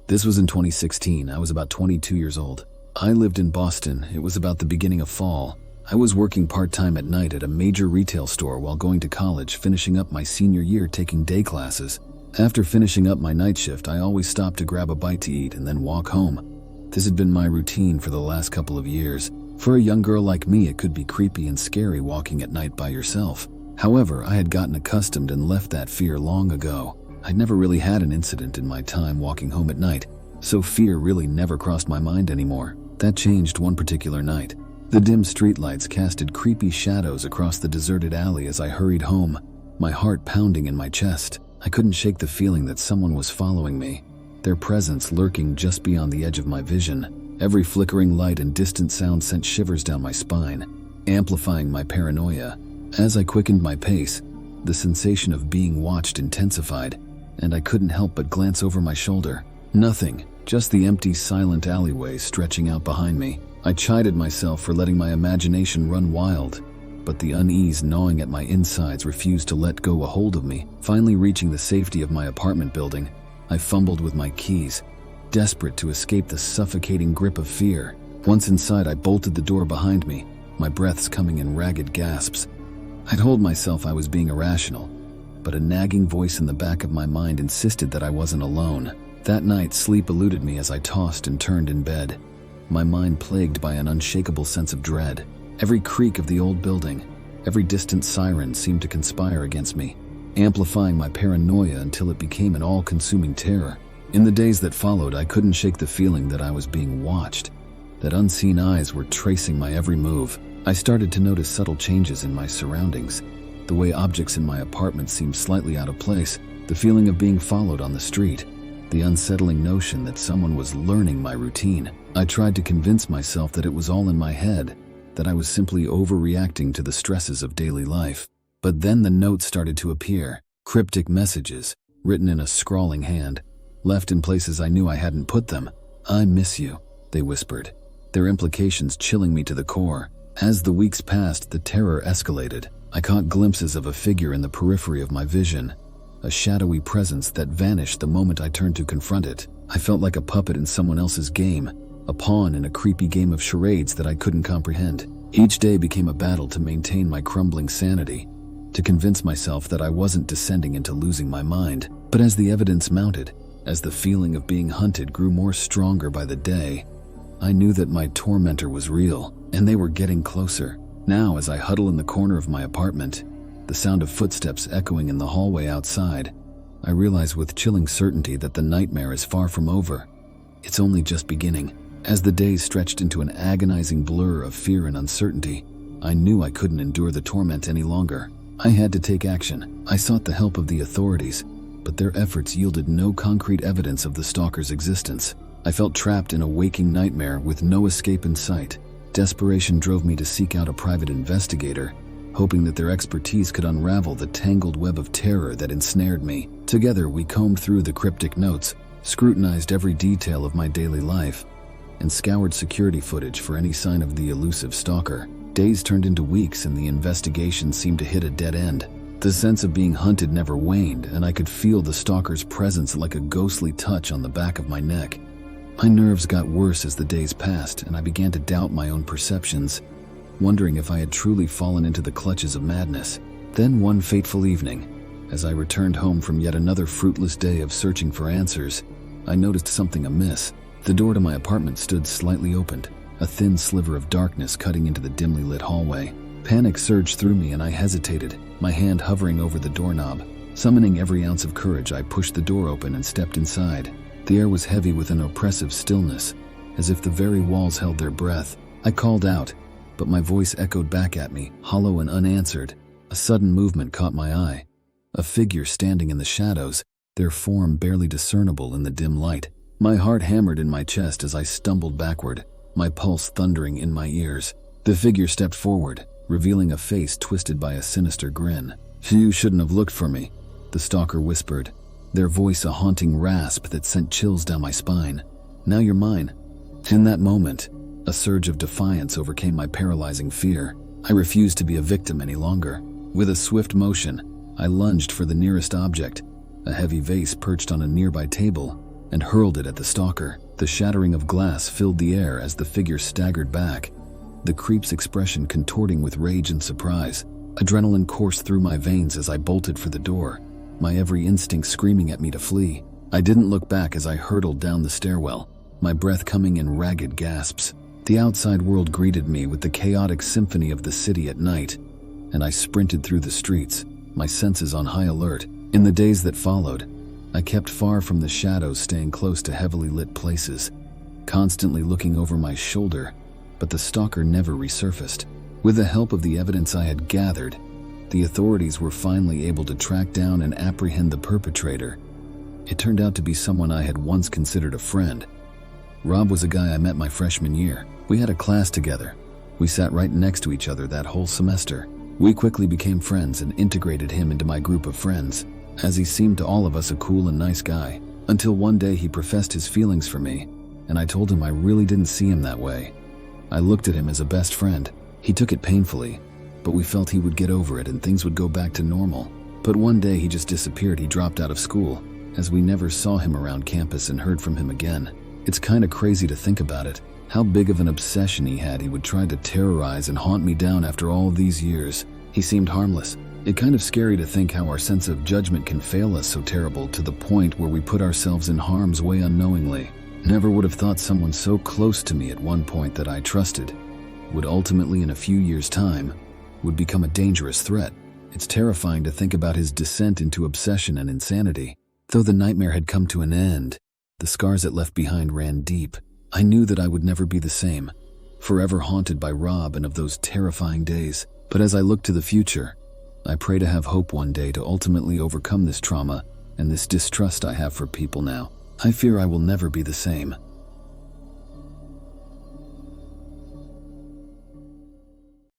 This was in 2016. I was about 22 years old. I lived in Boston. It was about the beginning of fall. I was working part-time at night at a major retail store while going to college, finishing up my senior year taking day classes. After finishing up my night shift, I always stopped to grab a bite to eat and then walk home. This had been my routine for the last couple of years. For a young girl like me, it could be creepy and scary walking at night by yourself. However, I had gotten accustomed and left that fear long ago. I'd never really had an incident in my time walking home at night, so fear really never crossed my mind anymore. That changed one particular night. The dim streetlights casted creepy shadows across the deserted alley as I hurried home, my heart pounding in my chest. I couldn't shake the feeling that someone was following me, their presence lurking just beyond the edge of my vision. Every flickering light and distant sound sent shivers down my spine, amplifying my paranoia. As I quickened my pace, the sensation of being watched intensified, and I couldn't help but glance over my shoulder. Nothing, just the empty, silent alleyway stretching out behind me. I chided myself for letting my imagination run wild, but the unease gnawing at my insides refused to let go a hold of me. Finally reaching the safety of my apartment building, I fumbled with my keys, desperate to escape the suffocating grip of fear. Once inside, I bolted the door behind me, my breaths coming in ragged gasps. I told myself I was being irrational, but a nagging voice in the back of my mind insisted that I wasn't alone. That night, sleep eluded me as I tossed and turned in bed, my mind plagued by an unshakable sense of dread. Every creak of the old building, every distant siren seemed to conspire against me, amplifying my paranoia until it became an all-consuming terror. In the days that followed, I couldn't shake the feeling that I was being watched, that unseen eyes were tracing my every move. I started to notice subtle changes in my surroundings, the way objects in my apartment seemed slightly out of place, the feeling of being followed on the street, the unsettling notion that someone was learning my routine. I tried to convince myself that it was all in my head, that I was simply overreacting to the stresses of daily life. But then the notes started to appear, cryptic messages, written in a scrawling hand, left in places I knew I hadn't put them. "I miss you," they whispered, their implications chilling me to the core. As the weeks passed, the terror escalated. I caught glimpses of a figure in the periphery of my vision, a shadowy presence that vanished the moment I turned to confront it. I felt like a puppet in someone else's game, a pawn in a creepy game of charades that I couldn't comprehend. Each day became a battle to maintain my crumbling sanity, to convince myself that I wasn't descending into losing my mind. But as the evidence mounted, as the feeling of being hunted grew more stronger by the day, I knew that my tormentor was real, and they were getting closer. Now, as I huddle in the corner of my apartment, the sound of footsteps echoing in the hallway outside, I realize with chilling certainty that the nightmare is far from over. It's only just beginning. As the days stretched into an agonizing blur of fear and uncertainty, I knew I couldn't endure the torment any longer. I had to take action. I sought the help of the authorities, but their efforts yielded no concrete evidence of the stalker's existence. I felt trapped in a waking nightmare with no escape in sight. Desperation drove me to seek out a private investigator, hoping that their expertise could unravel the tangled web of terror that ensnared me. Together, we combed through the cryptic notes, scrutinized every detail of my daily life, and scoured security footage for any sign of the elusive stalker. Days turned into weeks, and the investigation seemed to hit a dead end. The sense of being hunted never waned, and I could feel the stalker's presence like a ghostly touch on the back of my neck. My nerves got worse as the days passed, and I began to doubt my own perceptions, wondering if I had truly fallen into the clutches of madness. Then one fateful evening, as I returned home from yet another fruitless day of searching for answers, I noticed something amiss. The door to my apartment stood slightly opened, a thin sliver of darkness cutting into the dimly lit hallway. Panic surged through me and I hesitated, my hand hovering over the doorknob. Summoning every ounce of courage, I pushed the door open and stepped inside. The air was heavy with an oppressive stillness, as if the very walls held their breath. I called out, but my voice echoed back at me, hollow and unanswered. A sudden movement caught my eye. A figure standing in the shadows, their form barely discernible in the dim light. My heart hammered in my chest as I stumbled backward, my pulse thundering in my ears. The figure stepped forward, revealing a face twisted by a sinister grin. "You shouldn't have looked for me," the stalker whispered, their voice a haunting rasp that sent chills down my spine. "Now you're mine." In that moment, a surge of defiance overcame my paralyzing fear. I refused to be a victim any longer. With a swift motion, I lunged for the nearest object, a heavy vase perched on a nearby table. and hurled it at the stalker. The shattering of glass filled the air as the figure staggered back, the creep's expression contorting with rage and surprise. Adrenaline coursed through my veins as I bolted for the door, my every instinct screaming at me to flee. I didn't look back as I hurtled down the stairwell, my breath coming in ragged gasps. The outside world greeted me with the chaotic symphony of the city at night, and I sprinted through the streets, my senses on high alert. In the days that followed, I kept far from the shadows, staying close to heavily lit places, constantly looking over my shoulder, but the stalker never resurfaced. With the help of the evidence I had gathered, the authorities were finally able to track down and apprehend the perpetrator. It turned out to be someone I had once considered a friend. Rob was a guy I met my freshman year. We had a class together. We sat right next to each other that whole semester. We quickly became friends and integrated him into my group of friends, as he seemed to all of us a cool and nice guy, until one day he professed his feelings for me, and I told him I really didn't see him that way. I looked at him as a best friend. He took it painfully, but we felt he would get over it and things would go back to normal. But one day he just disappeared. He dropped out of school, as we never saw him around campus and heard from him again. It's kinda crazy to think about it, how big of an obsession he had. He would try to terrorize and haunt me down after all these years. He seemed harmless. It's kind of scary to think how our sense of judgment can fail us so terrible to the point where we put ourselves in harm's way unknowingly. Never would have thought someone so close to me at one point that I trusted would ultimately, in a few years' time, would become a dangerous threat. It's terrifying to think about his descent into obsession and insanity. Though the nightmare had come to an end, the scars it left behind ran deep. I knew that I would never be the same, forever haunted by Rob and of those terrifying days. But as I look to the future, I pray to have hope one day to ultimately overcome this trauma and this distrust I have for people now. I fear I will never be the same.